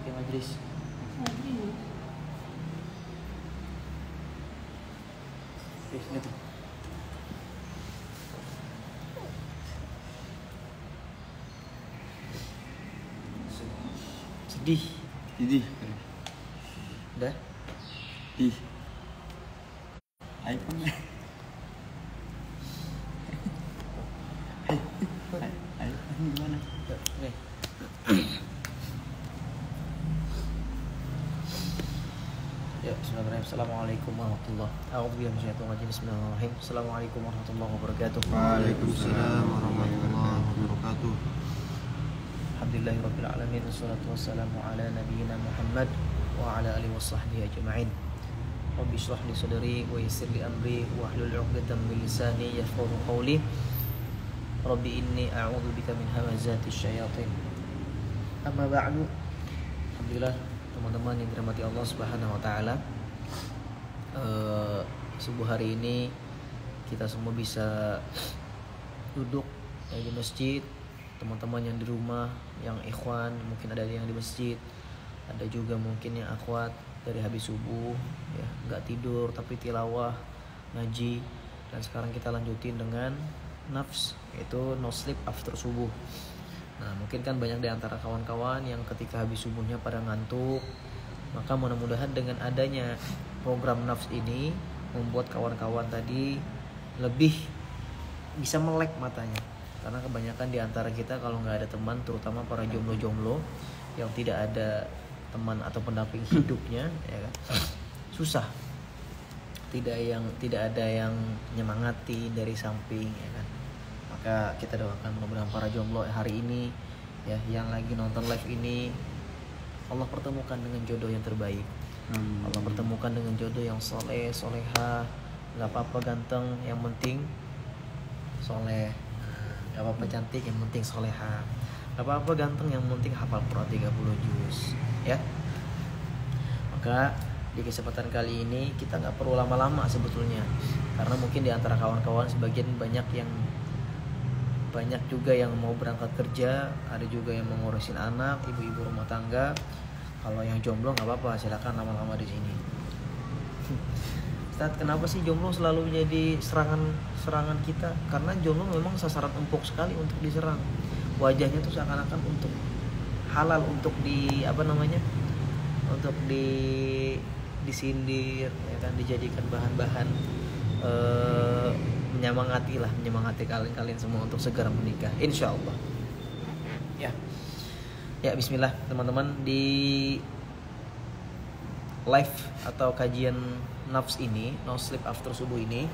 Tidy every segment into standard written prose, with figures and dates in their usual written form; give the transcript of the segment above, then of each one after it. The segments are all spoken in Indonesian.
bikin majelis. Sini tuh. Sedih. Udah? iPhone. iPhone gimana? Nih. Ya, bismillahirrahmanirrahim. Assalamualaikum warahmatullahi wabarakatuh. Bismillahirrahmanirrahim. Assalamualaikum warahmatullahi wabarakatuh. Waalaikumsalam warahmatullahi wabarakatuh. Alhamdulillahirabbil alamin. Wassalatu wassalamu ala nabiyyina Muhammad wa ala alihi washabbihi ajma'in. Rabbi shrah li sadri wa yassir li amri wa hlul 'uqdatam min lisani yafqahu qawli. Rabbi inni a'udzu bika min hamazati syayatin. Amma ba'du. Alhamdulillah teman-teman yang dirahmati Allah Subhanahu wa taala. Subuh hari ini kita semua bisa duduk di masjid. Teman-teman yang di rumah, yang ikhwan, mungkin ada yang di masjid, ada juga mungkin yang akhwat dari habis subuh ya, nggak tidur tapi tilawah, ngaji. Dan sekarang kita lanjutin dengan nafs, yaitu no sleep after subuh. Nah, mungkin kan banyak di antara kawan-kawan yang ketika habis subuhnya pada ngantuk. Maka mudah-mudahan dengan adanya program nafs ini membuat kawan-kawan tadi lebih bisa melek matanya. Karena kebanyakan di antara kita kalau nggak ada teman, terutama para jomblo-jomblo yang tidak ada teman atau pendamping hidupnya, ya kan, susah. Tidak ada yang nyemangati dari samping, ya kan. Maka kita doakan mudah-mudahan para jomblo hari ini, ya, yang lagi nonton live ini, Allah pertemukan dengan jodoh yang terbaik. Allah pertemukan dengan jodoh yang soleh, soleha. Gak apa-apa ganteng, yang penting soleh. Gak apa-apa cantik, yang penting soleha. Gak apa-apa ganteng, yang penting hafal Quran 30 juz, ya. Maka di kesempatan kali ini kita gak perlu lama-lama sebetulnya, karena mungkin di antara kawan-kawan sebagian banyak juga yang mau berangkat kerja, ada juga yang mau ngurusin anak, ibu-ibu rumah tangga. Kalau yang jomblo gak apa-apa, silakan lama-lama di sini. Ustaz, kenapa sih jomblo selalu menjadi serangan kita? Karena jomblo memang sasaran empuk sekali untuk diserang. Wajahnya tuh seakan-akan untuk halal untuk untuk disindir, ya kan, dijadikan bahan-bahan menyemangati kalian semua untuk segera menikah, insya Allah. Ya, bismillah teman-teman, di live atau kajian nafs ini, no sleep after subuh ini,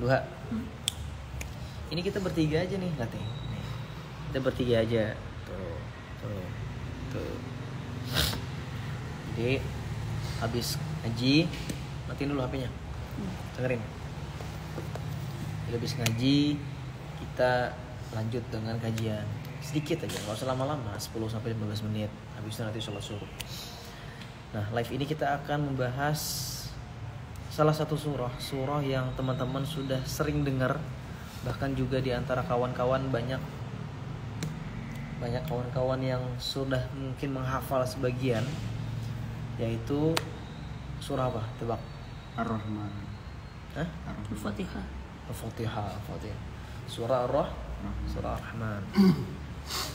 Duha. Ini kita bertiga aja nih, latih. Kita bertiga aja. Tuh. Jadi habis ngaji, matiin dulu HP-nya. Dengerin. Jadi habis ngaji, kita lanjut dengan kajian. Sedikit aja, nggak usah lama-lama, 10-15 menit. Habis itu nanti sholat subuh. Nah, live ini kita akan membahas salah satu surah yang teman-teman sudah sering dengar, bahkan juga di antara kawan-kawan banyak kawan-kawan yang sudah mungkin menghafal sebagian, yaitu surah apa? Tebak. Ar-Rahman. Al-Fatihah. Surah Ar-Rahman.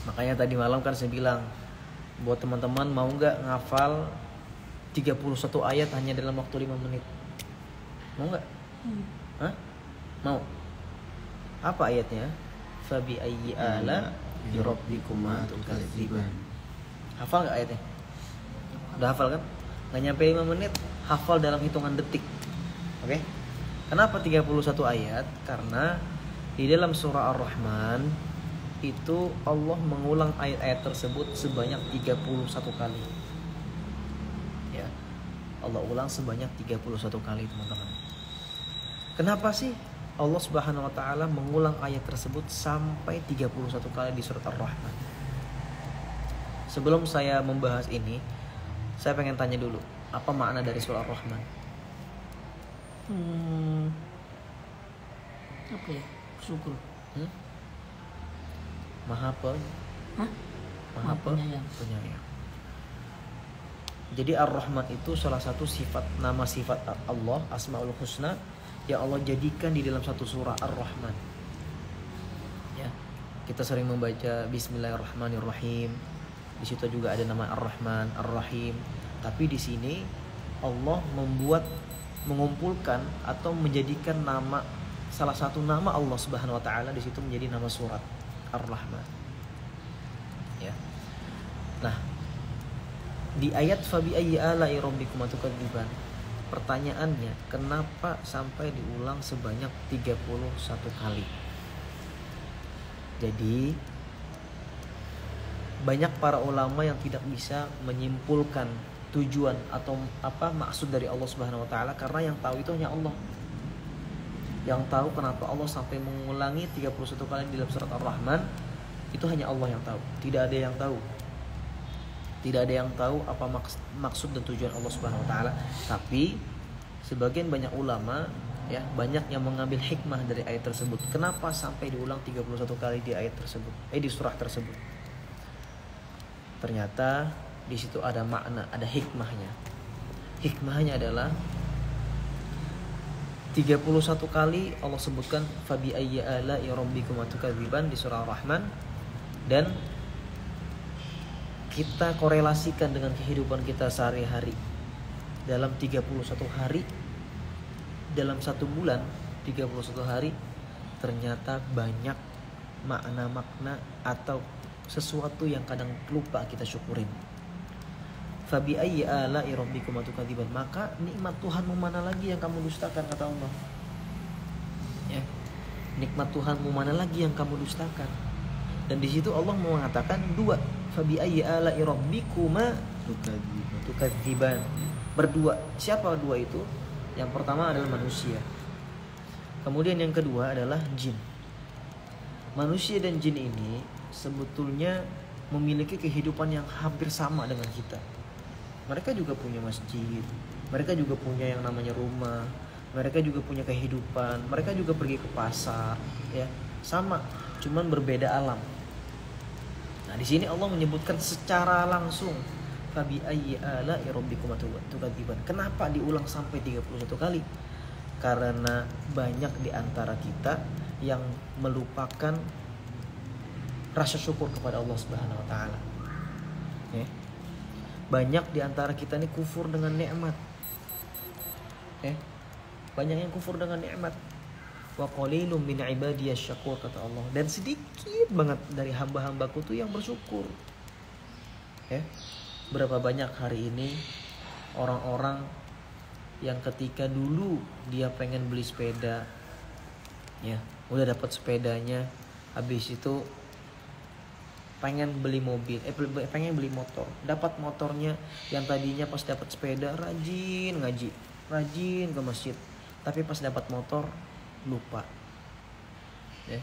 Makanya tadi malam kan saya bilang, buat teman-teman mau nggak ngafal 31 ayat hanya dalam waktu 5 menit? Mau nggak? Mau? Apa ayatnya? Fabi ayyi ala rabbikuma tukadziban. Hafal nggak ayatnya? Udah hafal kan? Nggak nyampe 5 menit, hafal dalam hitungan detik. Oke? Kenapa 31 ayat? Karena di dalam surah Ar-Rahman itu Allah mengulang ayat-ayat tersebut sebanyak 31 kali. Ya. Allah ulang sebanyak 31 kali, teman-teman. Kenapa sih Allah Subhanahu wa taala mengulang ayat tersebut sampai 31 kali di surat Ar-Rahman? Sebelum saya membahas ini, saya pengen tanya dulu, apa makna dari surah Ar-Rahman? Apa ya? Syukur. Maha Hah? Maha penyayang. penyayang. Jadi Ar-Rahman itu salah satu nama sifat Allah, Asmaul Husna, yang Allah jadikan di dalam satu surah Ar-Rahman. Ya. Kita sering membaca Bismillahirrahmanirrahim. Di situ juga ada nama Ar-Rahman, Ar-Rahim. Tapi di sini Allah mengumpulkan atau menjadikan salah satu nama Allah Subhanahu wa taala di situ menjadi nama surat Ar-Rahman. Ya. Nah, di ayat fabi ayyi ala'i rabbikuma tukadziban, pertanyaannya, kenapa sampai diulang sebanyak 31 kali? Jadi banyak para ulama yang tidak bisa menyimpulkan tujuan atau apa maksud dari Allah Subhanahu wa taala, karena yang tahu itu hanya Allah. Yang tahu kenapa Allah sampai mengulangi 31 kali di dalam surat Ar-Rahman, itu hanya Allah yang tahu. Tidak ada yang tahu. Tidak ada yang tahu apa maksud dan tujuan Allah Subhanahu wa taala. Tapi sebagian banyak ulama, ya, banyak yang mengambil hikmah dari ayat tersebut. Kenapa sampai diulang 31 kali di ayat tersebut? Di surah tersebut. Ternyata di situ ada makna, ada hikmahnya. Hikmahnya adalah 31 kali Allah sebutkan fabi ayyi ala'i rabbikuma tukadziban di surah Ar-Rahman, dan kita korelasikan dengan kehidupan kita sehari-hari. Dalam 31 hari, dalam 1 bulan 31 hari, ternyata banyak makna-makna atau sesuatu yang kadang lupa kita syukurin. Fabi ayyi ala'i rabbikuma tukadziban, maka nikmat Tuhanmu mana lagi yang kamu dustakan, kata Allah. Ya. Nikmat Tuhanmu mana lagi yang kamu dustakan? Dan di situ Allah mengatakan dua, fabi ayyi ala'i rabbikuma tukadziban. Berdua. Siapa dua itu? Yang pertama adalah manusia. Kemudian yang kedua adalah jin. Manusia dan jin ini sebetulnya memiliki kehidupan yang hampir sama dengan kita. Mereka juga punya masjid, mereka juga punya yang namanya rumah, mereka juga punya kehidupan, mereka juga pergi ke pasar, ya, sama, cuman berbeda alam. Nah, di sini Allah menyebutkan secara langsung fabi ayyi ala'i rabbikuma tukadziban. Kenapa diulang sampai 31 kali? Karena banyak di antara kita yang melupakan rasa syukur kepada Allah Subhanahu wa taala. Ya. Banyak di antara kita ini kufur dengan nikmat. Banyak yang kufur dengan nikmat. Wa qalilum min ibadiyasy syakur, kata Allah. Dan sedikit banget dari hamba-hambaku tuh yang bersyukur. Berapa banyak hari ini orang-orang yang ketika dulu dia pengen beli sepeda, ya, udah dapat sepedanya, habis itu pengen beli mobil, pengen beli motor, dapat motornya, yang tadinya pas dapat sepeda rajin ngaji, rajin ke masjid, tapi pas dapat motor lupa. Ya.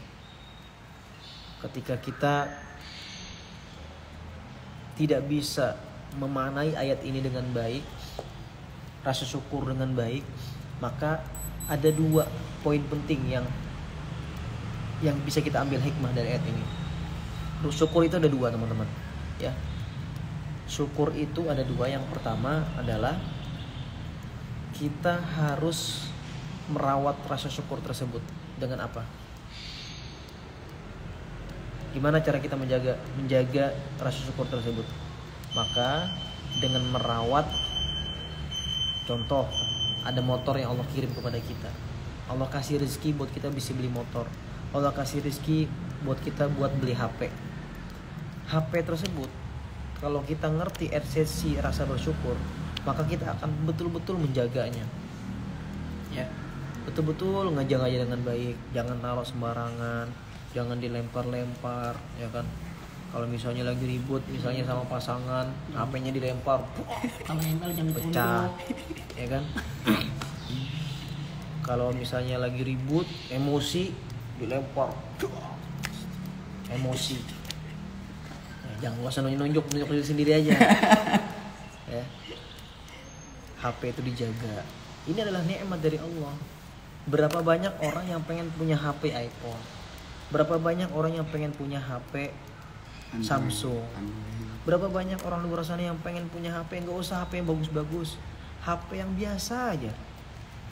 Ketika kita tidak bisa memaknai ayat ini dengan baik, rasa syukur dengan baik, maka ada dua poin penting yang bisa kita ambil hikmah dari ayat ini. Syukur itu ada dua, teman-teman, ya. Syukur itu ada dua. Yang pertama adalah kita harus merawat rasa syukur tersebut. Dengan apa? Gimana cara kita menjaga rasa syukur tersebut? Maka dengan merawat, contoh, ada motor yang Allah kirim kepada kita, Allah kasih rezeki buat kita bisa beli motor, Allah kasih rezeki buat kita buat beli HP. HP tersebut, kalau kita ngerti esensi rasa bersyukur, maka kita akan betul-betul menjaganya, ya, betul-betul ngejaga dengan baik, jangan taruh sembarangan, jangan dilempar-lempar, ya kan. Kalau misalnya lagi ribut, misalnya sama pasangan, HP-nya dilempar, Kalau nempel jangan pecah, ditunjuk. ya kan. Kalau misalnya lagi ribut, emosi, dilempar, emosi. Jangan usah nunjuk diri sendiri aja. Ya. HP itu dijaga. Ini adalah nikmat dari Allah. Berapa banyak orang yang pengen punya HP iPhone? Berapa banyak orang yang pengen punya HP Samsung? Berapa banyak orang luar sana yang pengen punya HP, nggak usah HP yang bagus-bagus, HP yang biasa aja.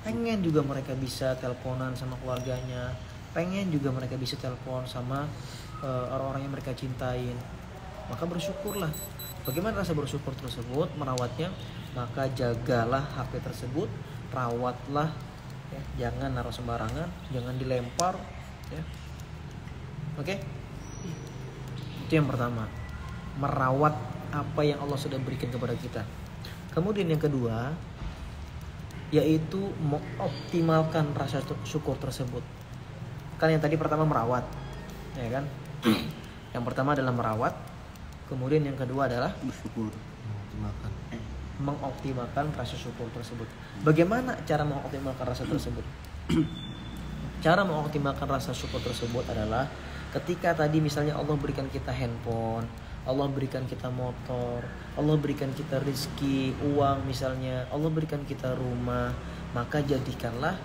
Pengen juga mereka bisa teleponan sama keluarganya, pengen juga mereka bisa telepon sama orang-orang yang mereka cintain. Maka bersyukurlah. Bagaimana rasa bersyukur tersebut? Merawatnya, maka jagalah HP tersebut, rawatlah, ya. Jangan naruh sembarangan, jangan dilempar, ya. Oke? Itu yang pertama, merawat apa yang Allah sudah berikan kepada kita. Kemudian yang kedua, yaitu mengoptimalkan rasa syukur tersebut. Kan yang tadi pertama merawat, ya kan? Yang pertama adalah merawat, kemudian yang kedua adalah bersyukur, mengoptimalkan rasa syukur tersebut. Bagaimana cara mengoptimalkan rasa tersebut? Cara mengoptimalkan rasa syukur tersebut adalah ketika tadi misalnya Allah berikan kita handphone, Allah berikan kita motor, Allah berikan kita rezeki, uang misalnya, Allah berikan kita rumah, maka jadikanlah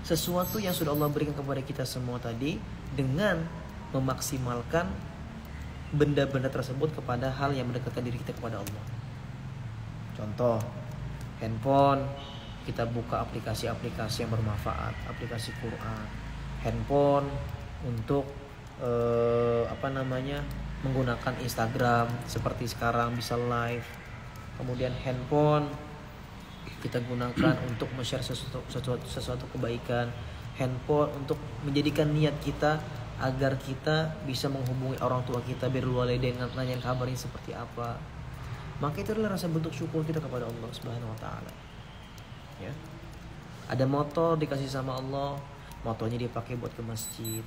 sesuatu yang sudah Allah berikan kepada kita semua tadi dengan memaksimalkan benda-benda tersebut kepada hal yang mendekatkan diri kita kepada Allah. Contoh, handphone, kita buka aplikasi-aplikasi yang bermanfaat, aplikasi Quran. Handphone untuk menggunakan Instagram seperti sekarang bisa live. Kemudian handphone kita gunakan untuk share sesuatu kebaikan. Handphone untuk menjadikan niat kita agar kita bisa menghubungi orang tua kita, birrul walidain, nanyain kabarnya seperti apa. Maka itu adalah rasa bentuk syukur kita kepada Allah Subhanahu wa taala. Ya. Ada motor dikasih sama Allah, motornya dipakai buat ke masjid,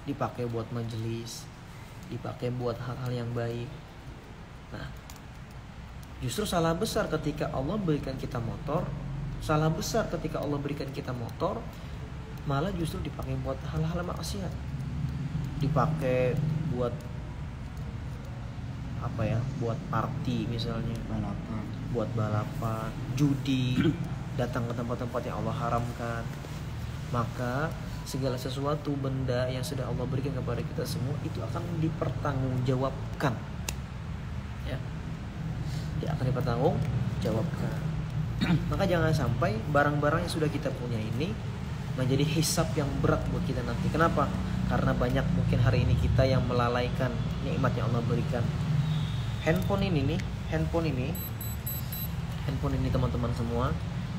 dipakai buat majelis, dipakai buat hal-hal yang baik. Nah, justru salah besar ketika Allah berikan kita motor, salah besar ketika Allah berikan kita motor, malah justru dipakai buat hal-hal maksiat, dipakai buat buat party misalnya, buat balapan, judi, datang ke tempat-tempat yang Allah haramkan. Maka segala sesuatu benda yang sudah Allah berikan kepada kita semua itu akan dipertanggungjawabkan, ya, dia akan dipertanggungjawabkan. Maka jangan sampai barang-barang yang sudah kita punya ini menjadi hisab yang berat buat kita nanti. Kenapa? Karena banyak mungkin hari ini kita yang melalaikan nikmat yang Allah berikan. Handphone ini teman-teman semua,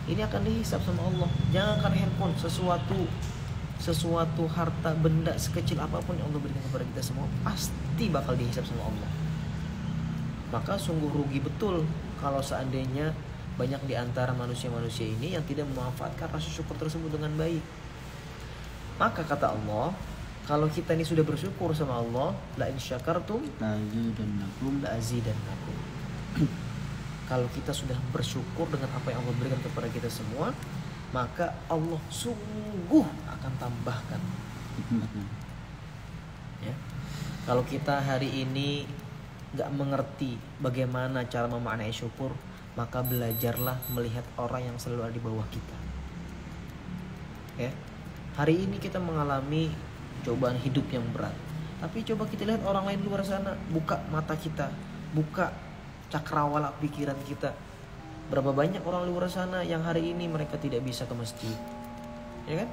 ini akan dihisab sama Allah. Jangankan handphone, sesuatu harta benda sekecil apapun yang Allah berikan kepada kita semua pasti bakal dihisab sama Allah. Maka sungguh rugi betul kalau seandainya banyak di antara manusia-manusia ini yang tidak memanfaatkan rasa syukur tersebut dengan baik. Maka kata Allah, kalau kita ini sudah bersyukur sama Allah, la in syakartum la azidannakum. Kalau kita sudah bersyukur dengan apa yang Allah berikan kepada kita semua, maka Allah sungguh akan tambahkan. Ya. Kalau kita hari ini gak mengerti bagaimana cara memaknai syukur, maka belajarlah melihat orang yang selalu ada di bawah kita. Ya. Hari ini kita mengalami cobaan hidup yang berat, tapi coba kita lihat orang lain di luar sana, buka mata kita, buka cakrawala pikiran kita. Berapa banyak orang luar sana yang hari ini mereka tidak bisa ke masjid, ya kan?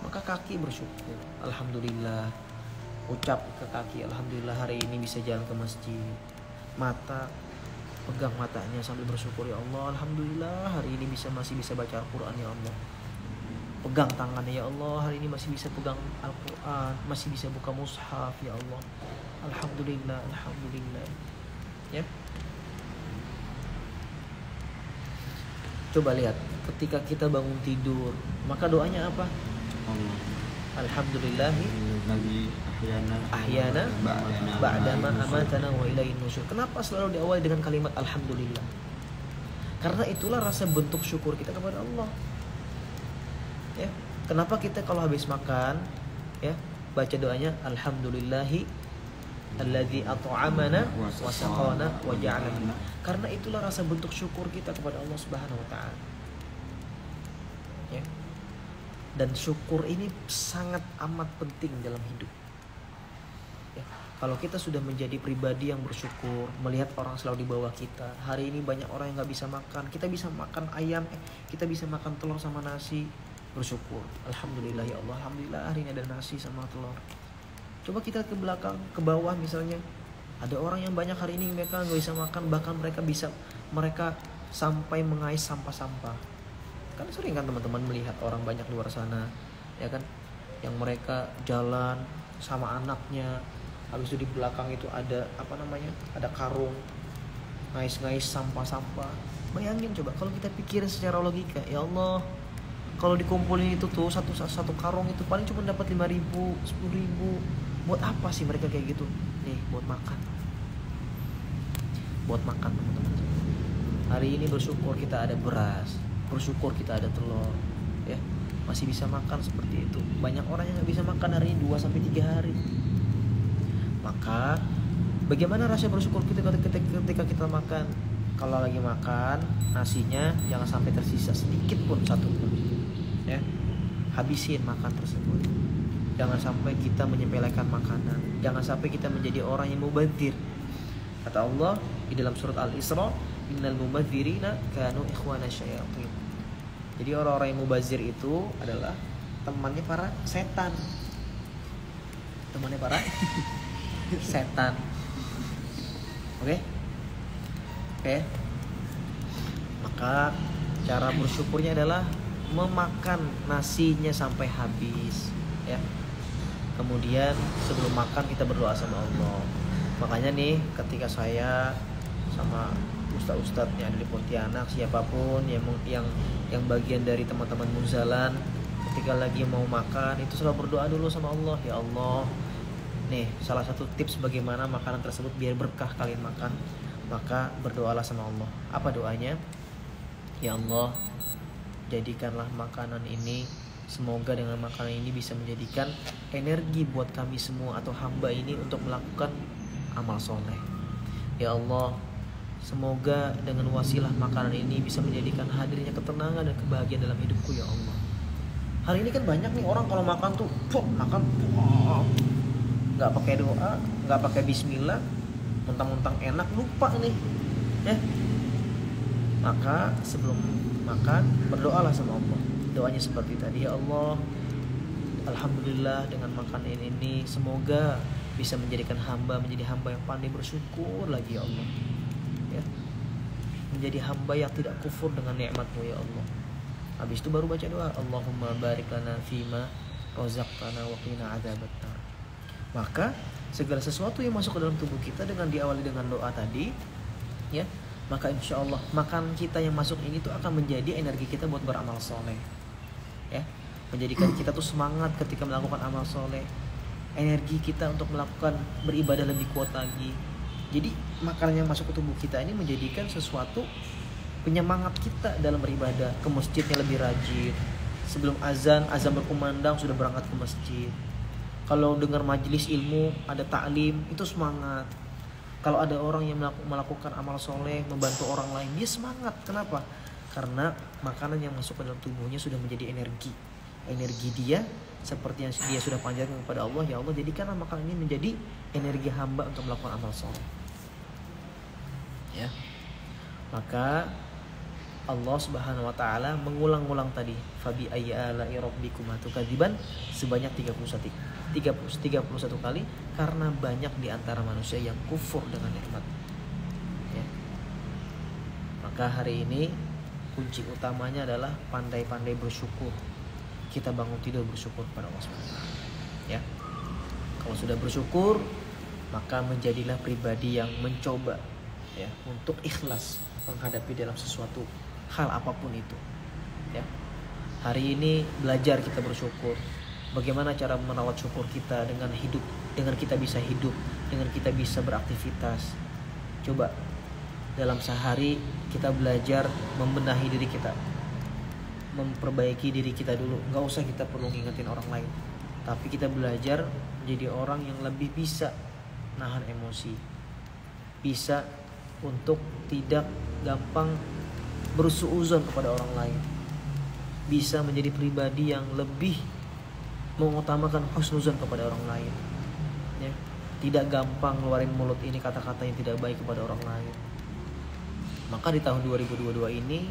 Maka kaki bersyukur, alhamdulillah. Ucap ke kaki, alhamdulillah hari ini bisa jalan ke masjid. Mata, pegang matanya sambil bersyukur, ya Allah, alhamdulillah hari ini masih bisa baca Al-Quran, ya Allah. Pegang tangannya, ya Allah, hari ini masih bisa pegang Al-Quran, masih bisa buka mushaf, ya Allah. Alhamdulillah, alhamdulillah. Ya. Coba lihat, ketika kita bangun tidur, maka doanya apa? Alhamdulillahi Lagi ahyana ba'dama amatana wa ilaihin nusyur. Kenapa selalu diawali dengan kalimat alhamdulillah? Karena itulah rasa bentuk syukur kita kepada Allah. Ya. Kenapa kita kalau habis makan ya baca doanya alhamdulillahi alladzi at'amana wa saqana wa ja'alana. Karena itulah rasa bentuk syukur kita kepada Allah Subhanahu wa taala. Ya. Dan syukur ini sangat amat penting dalam hidup. Ya. Kalau kita sudah menjadi pribadi yang bersyukur, melihat orang selalu di bawah kita. Hari ini banyak orang yang nggak bisa makan, kita bisa makan ayam, kita bisa makan telur sama nasi, bersyukur. Alhamdulillah ya Allah, alhamdulillah hari ini ada nasi sama telur. Coba kita ke belakang, ke bawah misalnya, ada orang yang banyak hari ini mereka nggak bisa makan, bahkan mereka sampai mengais sampah-sampah. Kan sering kan teman-teman melihat orang banyak di luar sana, ya kan, yang mereka jalan sama anaknya, habis itu di belakang itu ada ada karung ngais-ngais sampah-sampah. Bayangin coba kalau kita pikirin secara logika, ya Allah, kalau dikumpulin itu tuh satu karung itu paling cuma dapat 5.000, 10.000. Buat apa sih mereka kayak gitu? Nih, buat makan. Buat makan teman-teman. Hari ini bersyukur kita ada beras, bersyukur kita ada telur, ya. Masih bisa makan seperti itu. Banyak orang yang nggak bisa makan hari ini 2-3 hari. Maka bagaimana rasa bersyukur kita ketika kita makan? Kalau lagi makan, nasinya jangan sampai tersisa sedikit pun, satu pun, ya. Habisin makan tersebut. Jangan sampai kita menyepelekan makanan. Jangan sampai kita menjadi orang yang mubadzir. Kata Allah di dalam surat Al-Isra, innal mubadzirina kanu ikhwana syayatin. Jadi orang-orang yang mubazir itu adalah temannya para setan. Temannya para setan. Oke? Oke. Maka cara bersyukurnya adalah memakan nasinya sampai habis, ya. Kemudian sebelum makan kita berdoa sama Allah. Makanya nih ketika saya sama ustadz-ustadz yang ada di Pontianak, siapapun yang bagian dari teman-teman Munzalan, ketika lagi mau makan itu selalu berdoa dulu sama Allah. Ya Allah, nih salah satu tips bagaimana makanan tersebut biar berkah kalian makan, maka berdoalah sama Allah. Apa doanya? Ya Allah, jadikanlah makanan ini, semoga dengan makanan ini bisa menjadikan energi buat kami semua atau hamba ini untuk melakukan amal soleh. Ya Allah, semoga dengan wasilah makanan ini bisa menjadikan hadirnya ketenangan dan kebahagiaan dalam hidupku ya Allah. Hari ini kan banyak nih orang kalau makan tuh makan nggak pakai doa, nggak pakai bismillah, mentang-mentang enak lupa nih, ya. Maka sebelum makan berdoalah sama Allah. Doanya seperti tadi, ya Allah, alhamdulillah dengan makanan ini semoga bisa menjadikan hamba menjadi hamba yang pandai bersyukur lagi ya Allah, ya. Menjadi hamba yang tidak kufur dengan nikmat-Mu ya Allah. Habis itu baru baca doa, Allahumma barik lana fima razaqtana wa qina adzabannar. Maka segala sesuatu yang masuk ke dalam tubuh kita dengan diawali dengan doa tadi, ya, maka insya Allah makan kita yang masuk ini tuh akan menjadi energi kita buat beramal soleh, ya, menjadikan kita tuh semangat ketika melakukan amal soleh, energi kita untuk melakukan beribadah lebih kuat lagi. Jadi makanan yang masuk ke tubuh kita ini menjadikan sesuatu penyemangat kita dalam beribadah. Ke masjidnya lebih rajin, sebelum azan berkumandang sudah berangkat ke masjid. Kalau dengar majelis ilmu ada ta'lim itu semangat. Kalau ada orang yang melakukan amal soleh, membantu orang lain, dia semangat. Kenapa? Karena makanan yang masuk ke dalam tubuhnya sudah menjadi energi. Energi dia seperti yang dia sudah panjatkan kepada Allah. Ya Allah, jadikanlah makanan ini menjadi energi hamba untuk melakukan amal soleh, ya. Maka Allah Subhanahu wa taala mengulang-ulang tadi, fabi ayyi ala'i rabbikuma tukadziban sebanyak 31 kali karena banyak di antara manusia yang kufur dengan nikmat, ya. Maka hari ini kunci utamanya adalah pandai-pandai bersyukur. Kita bangun tidur bersyukur pada Allah SWT, ya. Kalau sudah bersyukur, maka menjadilah pribadi yang mencoba, ya, untuk ikhlas menghadapi dalam sesuatu hal apapun itu, ya. Hari ini belajar kita bersyukur, Bagaimana cara merawat syukur kita dengan hidup, dengan kita bisa hidup, dengan kita bisa beraktivitas. Coba dalam sehari kita belajar membenahi diri kita, memperbaiki diri kita dulu. Nggak usah kita perlu ngingetin orang lain, tapi kita belajar menjadi orang yang lebih bisa nahan emosi, bisa untuk tidak gampang bersuuzon kepada orang lain, bisa menjadi pribadi yang lebih mengutamakan husnuzon kepada orang lain, ya. Tidak gampang ngeluarin mulut ini kata-kata yang tidak baik kepada orang lain. Maka di tahun 2022 ini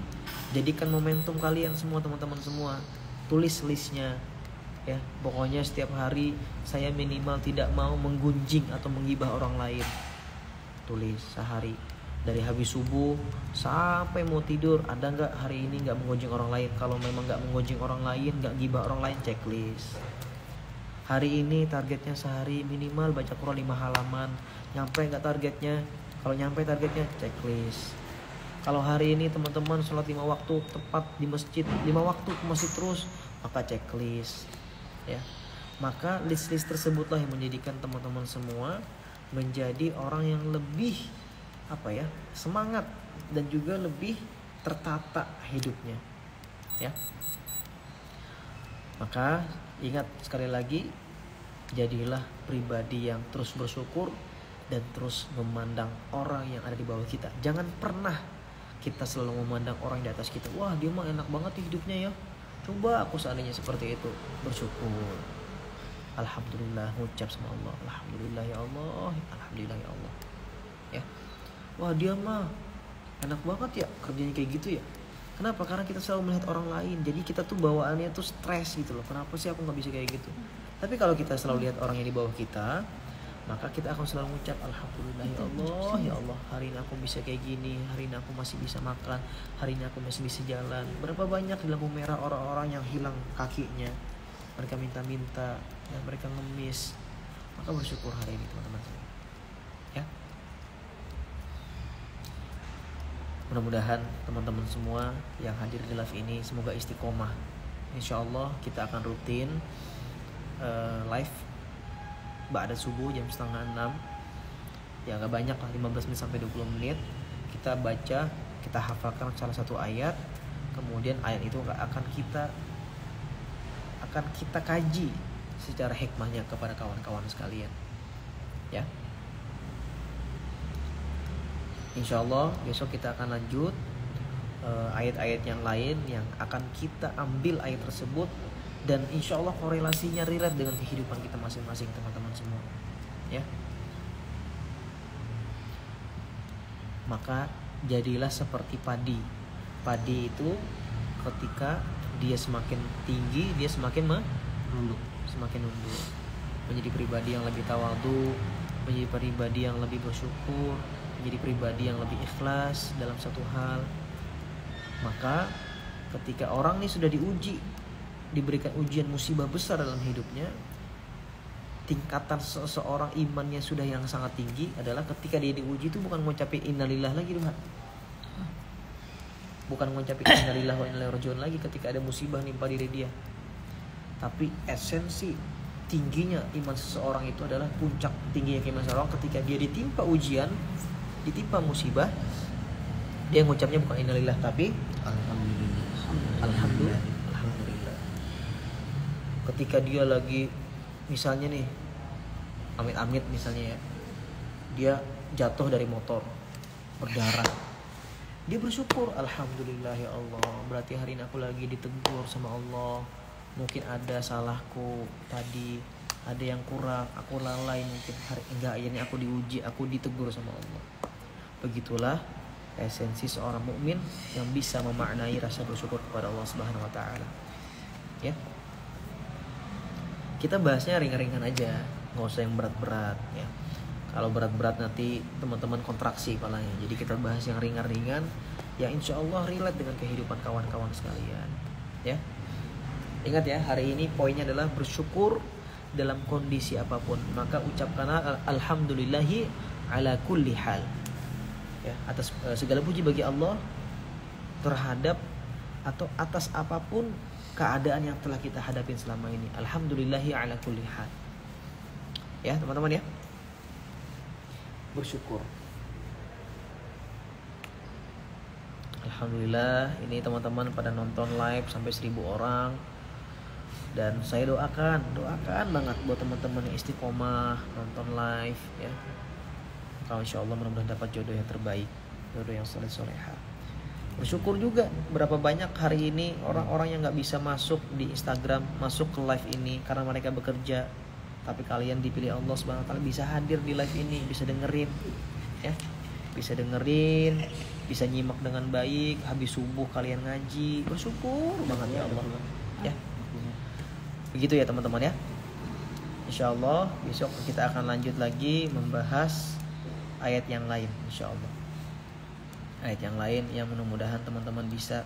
jadikan momentum kalian semua, teman-teman semua, tulis listnya, ya. Pokoknya setiap hari saya minimal tidak mau menggunjing atau menggibah orang lain. Tulis sehari, dari habis subuh sampai mau tidur, ada nggak hari ini nggak menggunjing orang lain. Kalau memang nggak menggunjing orang lain, nggak gibah orang lain, checklist. Hari ini targetnya sehari minimal baca Quran 5 halaman. Nyampe nggak targetnya? Kalau nyampe targetnya, checklist. Kalau hari ini teman-teman sholat 5 waktu tepat di masjid, 5 waktu ke masjid terus, maka checklist, ya. Maka list-list tersebutlah yang menjadikan teman-teman semua menjadi orang yang lebih semangat dan juga lebih tertata hidupnya, ya. Maka ingat sekali lagi, jadilah pribadi yang terus bersyukur dan terus memandang orang yang ada di bawah kita. Jangan pernah kita selalu memandang orang di atas kita. Wah, dia mah enak banget hidupnya ya. Coba aku seandainya seperti itu. Bersyukur. Alhamdulillah, ngucap sama Allah. Alhamdulillah ya Allah. Alhamdulillah ya Allah. Ya. Wah, dia mah enak banget ya kerjanya kayak gitu ya. Kenapa? Karena kita selalu melihat orang lain. Jadi kita tuh bawaannya tuh stres gitu loh. Kenapa sih aku gak bisa kayak gitu? Tapi kalau kita selalu lihat orang yang di bawah kita, maka kita akan selalu mengucap alhamdulillah ya Allah, ya Allah, hari ini aku bisa kayak gini, hari ini aku masih bisa makan, hari ini aku masih bisa jalan. Berapa banyak di lampu merah orang-orang yang hilang kakinya, mereka minta-minta, dan mereka ngemis. Maka bersyukur hari ini teman-teman, ya. Mudah-mudahan teman-teman semua yang hadir di live ini semoga istiqomah. Insya Allah kita akan rutin live ba'da subuh jam 5:30. Ya gak banyak lah, 15 menit sampai 20 menit. Kita baca, kita hafalkan salah satu ayat. Kemudian ayat itu akan kita kaji secara hikmahnya kepada kawan-kawan sekalian, ya. Insya Allah besok kita akan lanjut ayat-ayat yang lain yang akan kita ambil ayat tersebut, dan insya Allah korelasinya relate dengan kehidupan kita masing-masing, teman-teman semua, ya. Maka jadilah seperti padi. Padi itu ketika dia semakin tinggi, dia semakin menunduk. Menjadi pribadi yang lebih tawadhu, menjadi pribadi yang lebih bersyukur, menjadi pribadi yang lebih ikhlas dalam satu hal. Maka ketika orang ini sudah diuji, diberikan ujian musibah besar dalam hidupnya, tingkatan seseorang imannya sudah yang sangat tinggi adalah ketika dia diuji itu bukan ngucapin innalillah lagi, bukan ngucapin innalillah wa inna ilaihi raji'un lagi ketika ada musibah nimpa diri dia. Tapi esensi tingginya iman seseorang itu adalah puncak tingginya iman seseorang ketika dia ditimpa ujian, ditimpa musibah, dia ngucapnya bukan innalillah tapi alhamdulillah. Ketika dia lagi misalnya nih, amit-amit misalnya ya, dia jatuh dari motor berdarah, dia bersyukur, alhamdulillah ya Allah, berarti hari ini aku lagi ditegur sama Allah. Mungkin ada salahku tadi, ada yang kurang, aku lalai mungkin ini aku diuji, aku ditegur sama Allah. Begitulah esensi seorang mukmin yang bisa memaknai rasa bersyukur kepada Allah Subhanahu wa taala. Ya. Kita bahasnya ringan-ringan aja, nggak usah yang berat-berat ya. Kalau berat-berat nanti teman-teman kontraksi kepalanya. Jadi kita bahas yang ringan-ringan, yang insya Allah relate dengan kehidupan kawan-kawan sekalian. Ya, ingat ya, hari ini poinnya adalah bersyukur dalam kondisi apapun. Maka ucapkanlah alhamdulillahi ala kulli hal. Ya, atas segala puji bagi Allah terhadap atau atas apapun keadaan yang telah kita hadapin selama ini. Alhamdulillahi ala kulli hal. Ya teman-teman ya, bersyukur. Alhamdulillah ini teman-teman pada nonton live sampai 1000 orang. Dan saya doakan banget buat teman-teman yang istiqomah nonton live ya. Kalau insya Allah mudah-mudahan dapat jodoh yang terbaik, jodoh yang soleh-soleha. Bersyukur juga berapa banyak hari ini orang-orang yang nggak bisa masuk di Instagram, masuk ke live ini karena mereka bekerja. Tapi kalian dipilih Allah Subhanahu wa taala bisa hadir di live ini, bisa dengerin ya. Bisa dengerin, bisa nyimak dengan baik, habis subuh kalian ngaji. Bersyukur banget ya Allah. Ya. Begitu ya teman-teman ya. Insya Allah besok kita akan lanjut lagi membahas ayat yang lain insya Allah. Ayat yang lain yang mudah-mudahan teman-teman bisa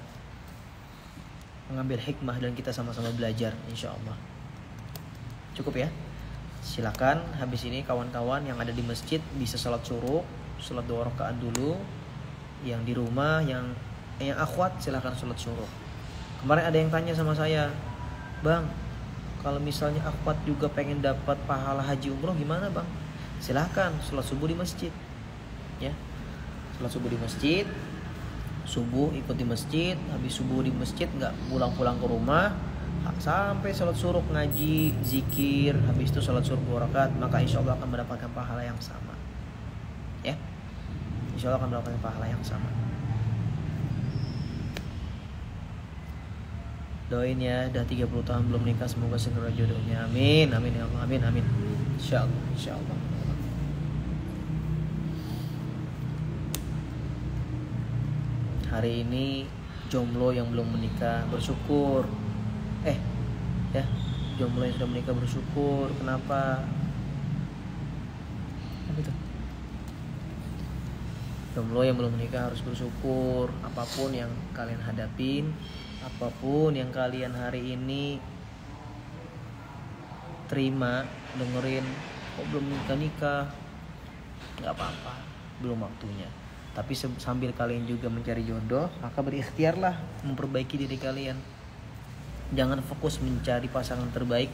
mengambil hikmah dan kita sama-sama belajar insya Allah. Cukup ya. Silakan habis ini kawan-kawan yang ada di masjid bisa sholat syuruk, sholat 2 rakaat dulu. Yang di rumah, yang akhwat silakan sholat syuruk. Kemarin ada yang tanya sama saya, Bang, kalau misalnya akhwat juga pengen dapat pahala haji umroh gimana Bang? Silakan sholat subuh di masjid ya. Sholat subuh di masjid, subuh ikut di masjid, habis subuh di masjid nggak pulang-pulang ke rumah sampai sholat syuruk, ngaji, zikir, habis itu sholat syuruk 2 rakaat, maka insya Allah akan mendapatkan pahala yang sama ya. Insya Allah akan mendapatkan pahala yang sama. Doain ya, udah 30 tahun belum nikah, semoga segera jodohnya. Amin, amin ya Allah, amin, amin. Insya Allah, insya Allah. Hari ini jomblo yang belum menikah bersyukur. Ya, jomblo yang sudah menikah bersyukur. Kenapa? Apa itu? Jomblo yang belum menikah harus bersyukur. Apapun yang kalian hadapin, apapun yang kalian hari ini terima, dengerin, kok belum nikah, nggak apa-apa, belum waktunya. Tapi sambil kalian juga mencari jodoh, maka berikhtiarlah memperbaiki diri kalian. Jangan fokus mencari pasangan terbaik,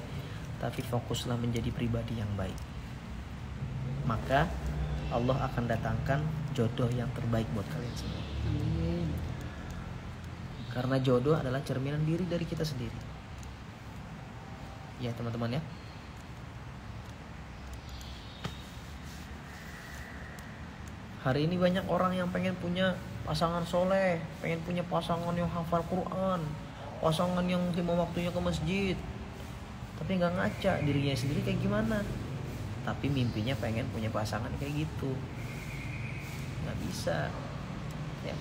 tapi fokuslah menjadi pribadi yang baik. Maka Allah akan datangkan jodoh yang terbaik buat kalian semua. Amin. Karena jodoh adalah cerminan diri dari kita sendiri. Ya teman-teman ya. Hari ini banyak orang yang pengen punya pasangan soleh, pengen punya pasangan yang hafal Quran, pasangan yang 5 waktunya ke masjid, tapi nggak ngaca dirinya sendiri kayak gimana. Tapi mimpinya pengen punya pasangan kayak gitu, nggak bisa ya.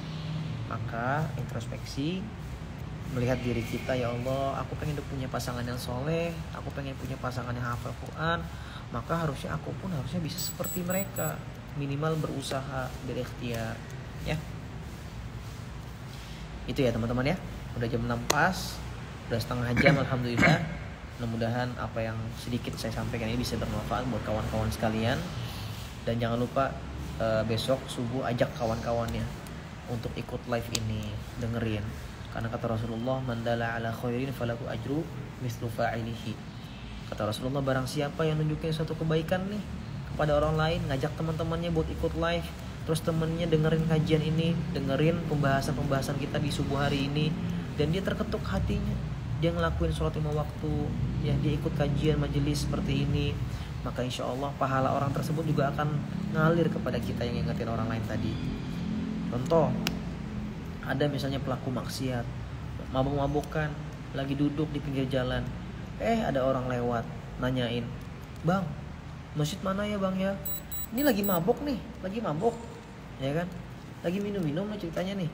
Maka introspeksi, melihat diri kita, ya Allah, aku pengen punya pasangan yang soleh, aku pengen punya pasangan yang hafal Quran, maka harusnya aku pun harusnya bisa seperti mereka, minimal berusaha, berikhtiar ya. Itu ya teman-teman ya. Udah jam 6 pas, udah setengah jam. Alhamdulillah. Mudah-mudahan apa yang sedikit saya sampaikan ini bisa bermanfaat buat kawan-kawan sekalian. Dan jangan lupa besok subuh ajak kawan-kawannya untuk ikut live ini, dengerin. Karena kata Rasulullah, man dalla ala khairin falahu ajru mislu fa'ilihi. Kata Rasulullah, barang siapa yang nunjukin suatu kebaikan nih kepada orang lain, ngajak teman-temannya buat ikut live, terus temennya dengerin kajian ini, dengerin pembahasan-pembahasan kita di subuh hari ini, dan dia terketuk hatinya, dia ngelakuin sholat 5 waktu, ya dia ikut kajian majelis seperti ini, maka insya Allah pahala orang tersebut juga akan ngalir kepada kita yang ingetin orang lain tadi. Contoh, ada misalnya pelaku maksiat, mabuk-mabukan, lagi duduk di pinggir jalan, ada orang lewat, nanyain, Bang, masjid mana ya Bang ya? Ini lagi mabuk nih, lagi mabuk, ya kan? Lagi minum-minum ceritanya nih.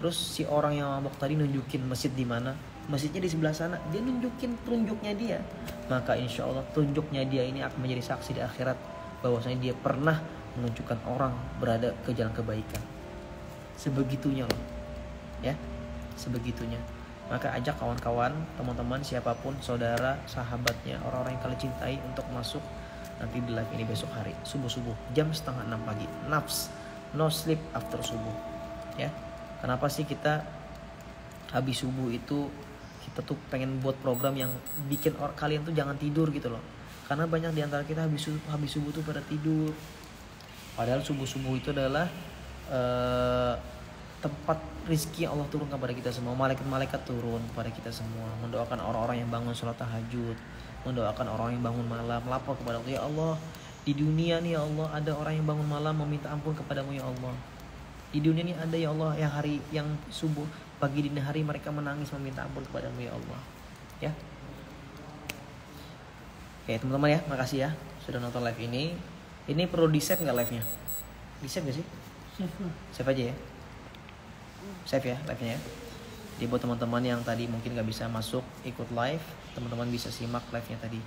Terus si orang yang mabuk tadi nunjukin masjid di mana? Masjidnya di sebelah sana. Dia nunjukin telunjuknya dia. Maka insya Allah telunjuknya dia ini akan menjadi saksi di akhirat bahwasanya dia pernah menunjukkan orang berada ke jalan kebaikan. Sebegitunya loh, ya, sebegitunya. Maka ajak kawan-kawan, teman-teman, siapapun, saudara, sahabatnya, orang-orang yang kalian cintai untuk masuk nanti di live ini besok hari subuh-subuh jam 5:30 pagi. Nafs, no sleep after subuh ya. Kenapa sih kita habis subuh itu kita tuh pengen buat program yang bikin kalian tuh jangan tidur gitu loh. Karena banyak di antara kita habis subuh tuh pada tidur. Padahal subuh itu adalah tempat rizki Allah turun kepada kita semua. Malaikat-malaikat turun kepada kita semua, mendoakan orang-orang yang bangun sholat tahajud, mendoakan orang yang bangun malam, melapor kepada Allah, ya Allah, di dunia nih ya Allah ada orang yang bangun malam meminta ampun kepadamu ya Allah. Di dunia ini ada ya Allah yang subuh pagi dini hari mereka menangis meminta ampun kepadamu ya Allah. Ya. Oke teman-teman ya, makasih ya sudah nonton live ini. Ini perlu di-save nggak live-nya? Di-save nggak sih? Save aja ya. Save ya live-nya ya. Jadi buat teman-teman yang tadi mungkin nggak bisa masuk ikut live, teman-teman bisa simak live-nya tadi.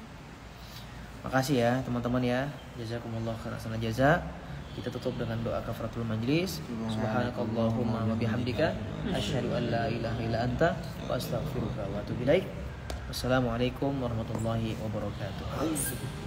Makasih ya teman-teman ya. Jazakumullah khairan jaza. Kita tutup dengan doa kafaratul majlis. Subhanakallahumma wa bihamdika asyhadu an la ilaha illa anta wa astaghfiruka wa atubu ilaik. Wassalamualaikum warahmatullahi wabarakatuh.